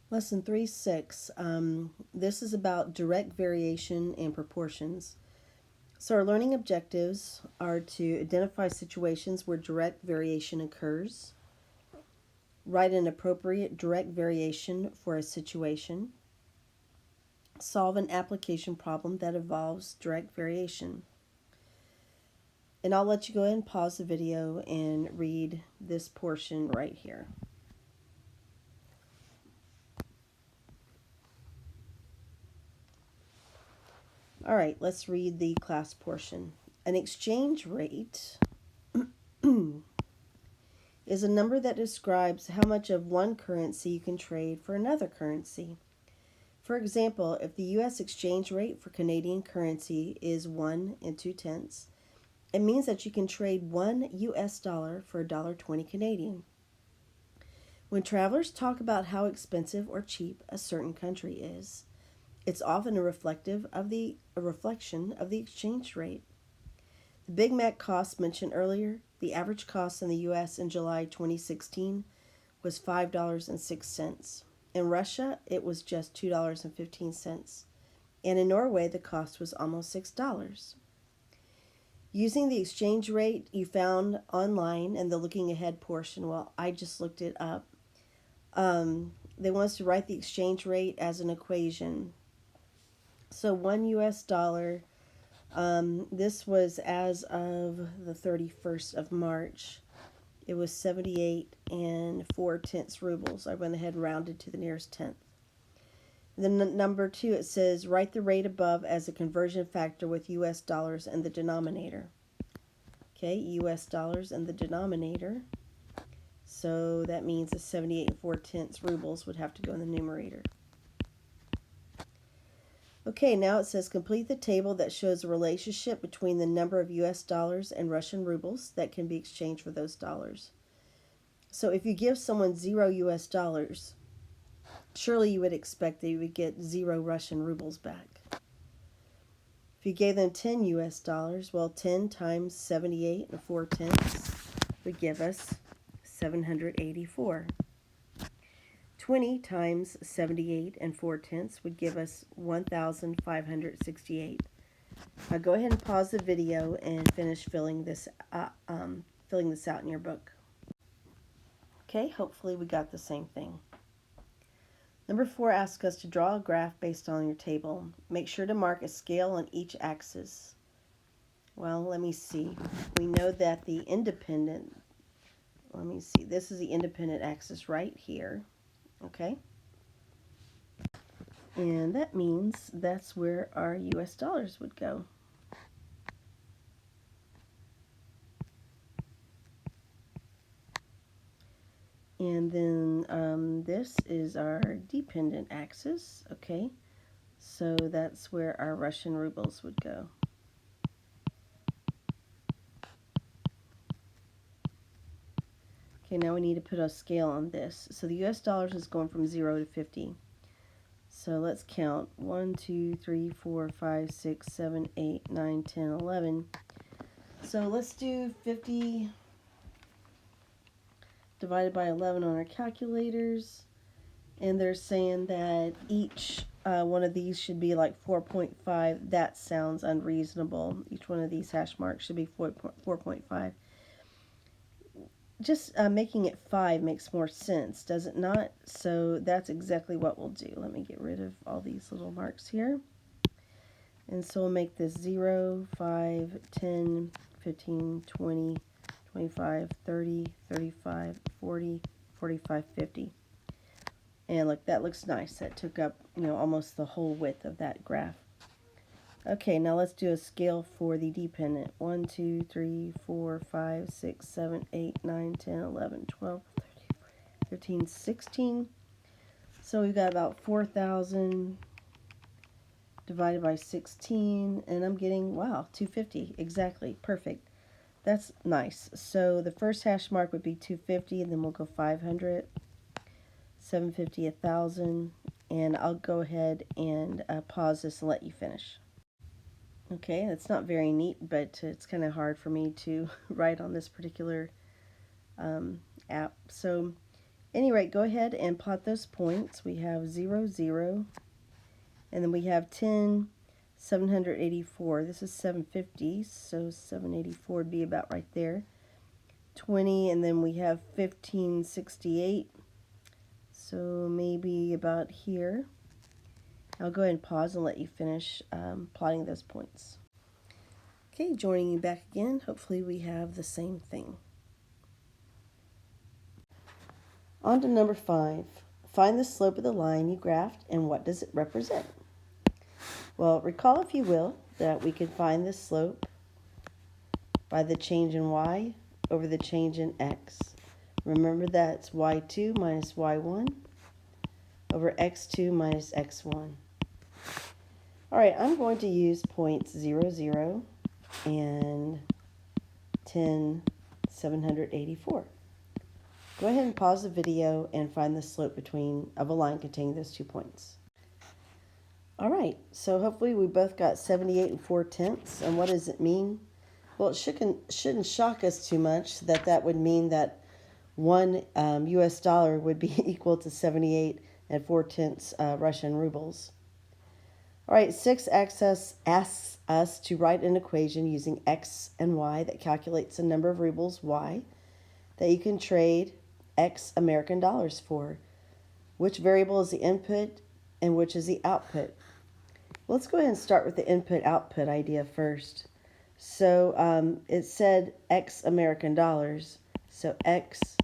Lesson 3-6. This is about direct variation and proportions. So our learning objectives are to identify situations where direct variation occurs, write an appropriate direct variation for a situation, solve an application problem that involves direct variation. And I'll let you go ahead and pause the video and read this portion right here. All right, let's read the class portion. An exchange rate is a number that describes how much of one currency you can trade for another currency. For example, if the U.S. exchange rate for Canadian currency is 1 2/10, it means that you can trade $1 US for $1.20 Canadian. When travelers talk about how expensive or cheap a certain country is, it's often a reflection of the exchange rate. The Big Mac cost mentioned earlier, the average cost in the U.S. in July 2016 was $5.06. In Russia, it was just $2.15. And in Norway, the cost was almost $6. Using the exchange rate you found online in the looking ahead portion, well, I just looked it up. They want us to write the exchange rate as an equation. So $1 US, this was as of the 31st of March. It was 78 and 4/10 rubles. I went ahead and rounded to the nearest tenth. Then number 2, it says write the rate above as a conversion factor with US dollars in the denominator. Okay, US dollars in the denominator. So that means the 78 and 4/10 rubles would have to go in the numerator. Okay, now it says complete the table that shows a relationship between the number of US dollars and Russian rubles that can be exchanged for those dollars. So if you give someone 0 US dollars, surely you would expect that you would get 0 Russian rubles back. If you gave them 10 US dollars, well, 10 times 78 and 4/10 would give us 784. 20 times 78 and 4/10 would give us 1,568. Now go ahead and pause the video and finish filling this out in your book. Okay, hopefully we got the same thing. Number 4 asks us to draw a graph based on your table. Make sure to mark a scale on each axis. Well, let me see. We know that this is the independent axis right here. Okay? And that means that's where our US dollars would go. And then this is our dependent axis. Okay? So that's where our Russian rubles would go. Okay, now we need to put a scale on this. So the US dollars is going from 0 to 50. So let's count 1, 2, 3, 4, 5, 6, 7, 8, 9, 10, 11. So let's do 50 divided by 11 on our calculators. And they're saying that each one of these should be like 4.5. That sounds unreasonable. Each one of these hash marks should be 4.5. Just making it 5 makes more sense, does it not? So that's exactly what we'll do. Let me get rid of all these little marks here. And so we'll make this 0, 5, 10, 15, 20, 25, 30, 35, 40, 45, 50. And look, that looks nice. That took up, almost the whole width of that graph. Okay, now let's do a scale for the dependent. 1, 2, 3, 4, 5, 6, 7, 8, 9, 10, 11, 12, 13, 16. So we've got about 4,000 divided by 16, and I'm getting, wow, 250. Exactly, perfect. That's nice. So the first hash mark would be 250, and then we'll go 500, 750, 1,000, and I'll go ahead and pause this and let you finish. Okay, that's not very neat, but it's kind of hard for me to write on this particular app. So any rate, go ahead and plot those points. We have 0, 0, and then we have 10, 784. This is 750, so 784 would be about right there. 20, and then we have 1568, so maybe about here. I'll go ahead and pause and let you finish plotting those points. Okay, joining you back again. Hopefully we have the same thing. On to number 5. Find the slope of the line you graphed and what does it represent? Well, recall, if you will, that we can find the slope by the change in y over the change in x. Remember that's y2 minus y1 over x2 minus x1. All right, I'm going to use points 0, 0 and 10, 784. Go ahead and pause the video and find the slope of a line containing those 2 points. All right, so hopefully we both got 78 4/10. And what does it mean? Well, it shouldn't shock us too much that would mean that one US dollar would be equal to 78 4/10 Russian rubles. All right, 6 asks us to write an equation using x and y that calculates the number of rubles, y, that you can trade x American dollars for. Which variable is the input and which is the output? Let's go ahead and start with the input-output idea first. So it said x American dollars, so x,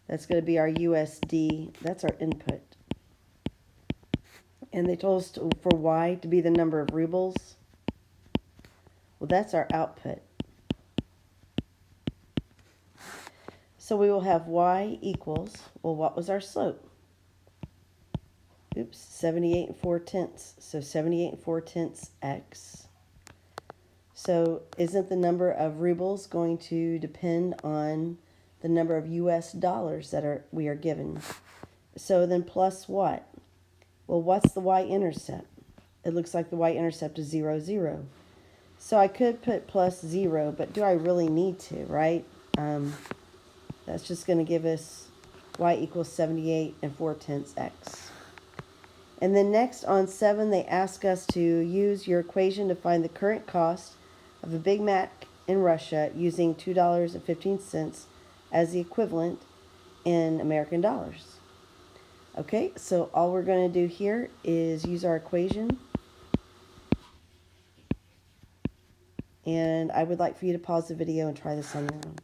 that's going to be our USD, that's our input. And they told us for y to be the number of rubles. Well, that's our output. So we will have y equals, well, what was our slope? Oops, 78 4/10. So 78 4/10 x. So isn't the number of rubles going to depend on the number of US dollars that we are given? So then plus what? Well, what's the y-intercept? It looks like the y-intercept is 0, 0. So I could put plus 0, but do I really need to, right? That's just going to give us y equals 78 4/10 x. And then next on 7, they ask us to use your equation to find the current cost of a Big Mac in Russia using $2.15 as the equivalent in American dollars. Okay, so all we're going to do here is use our equation. And I would like for you to pause the video and try this on your own.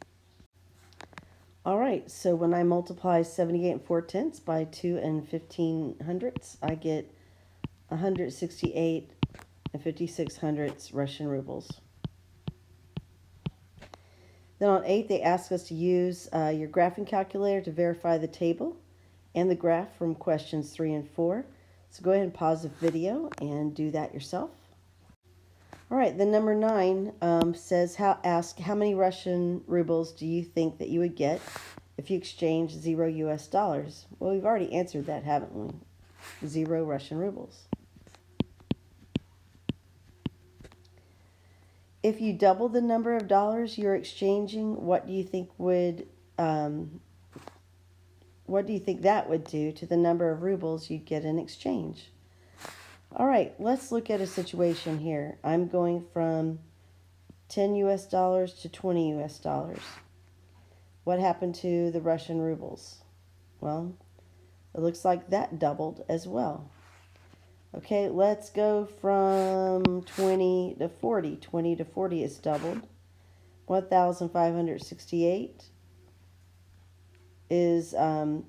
All right, so when I multiply 78 4/10 by 2 1500ths, I get 168 5600ths Russian rubles. Then on 8, they ask us to use your graphing calculator to verify the table and the graph from questions 3 and 4. So go ahead and pause the video and do that yourself. All right, then number 9 says, ask how many Russian rubles do you think that you would get if you exchange 0 US dollars? Well, we've already answered that, haven't we? 0 Russian rubles. If you double the number of dollars you're exchanging, what do you think that would do to the number of rubles you'd get in exchange? All right, let's look at a situation here. I'm going from 10 US dollars to 20 US dollars. What happened to the Russian rubles? Well, it looks like that doubled as well. Okay, let's go from 20 to 40. 20 to 40 is doubled. 1,568 is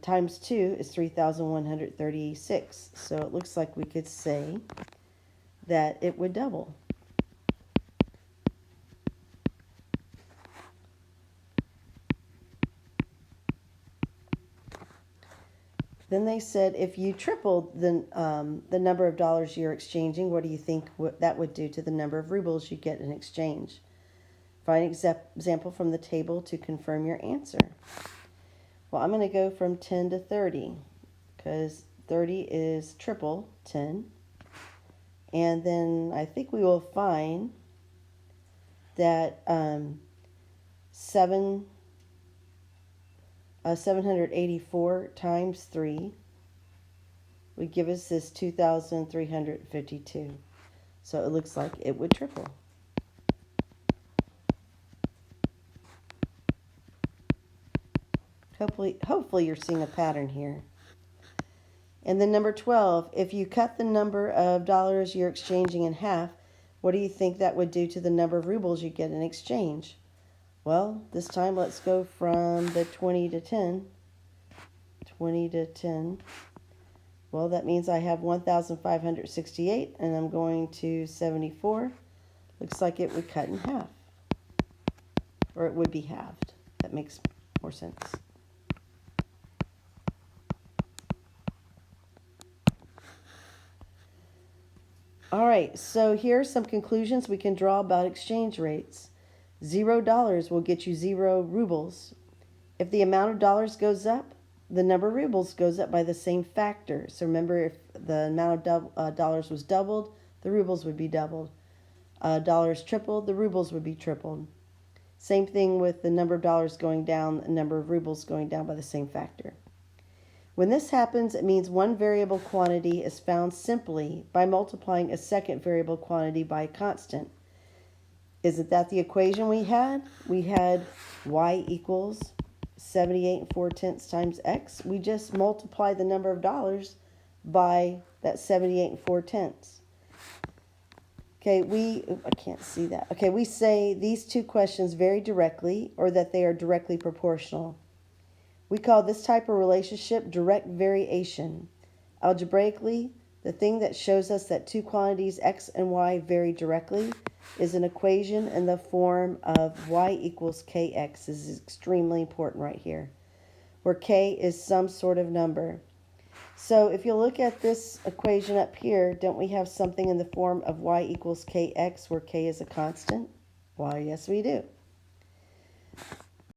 times 2 is 3,136. So it looks like we could say that it would double. Then they said if you tripled the number of dollars you're exchanging, what do you think that would do to the number of rubles you get in exchange? Find an example from the table to confirm your answer. Well, I'm going to go from 10 to 30 because 30 is triple 10. And then I think we will find that 7 784 times 3 would give us this 2,352. So it looks like it would triple. Hopefully you're seeing a pattern here. And then number 12, if you cut the number of dollars you're exchanging in half, what do you think that would do to the number of rubles you get in exchange? Well, this time let's go from the 20 to 10. 20 to 10. Well, that means I have 1,568, and I'm going to 74. Looks like it would cut in half. Or it would be halved. That makes more sense. All right, so here are some conclusions we can draw about exchange rates. $0 will get you 0 rubles. If the amount of dollars goes up, the number of rubles goes up by the same factor. So remember, if the amount of dollars was doubled, the rubles would be doubled. Dollars tripled, the rubles would be tripled. Same thing with the number of dollars going down, the number of rubles going down by the same factor. When this happens, it means one variable quantity is found simply by multiplying a second variable quantity by a constant. Isn't that the equation we had? We had y equals 78 4/10 times x. We just multiply the number of dollars by that 78 4/10. Okay, I can't see that. Okay, we say these two questions vary directly or that they are directly proportional. We call this type of relationship direct variation. Algebraically, the thing that shows us that two quantities x and y vary directly is an equation in the form of y equals kx. This is extremely important right here, where k is some sort of number. So if you look at this equation up here, don't we have something in the form of y equals kx where k is a constant? Why, yes we do.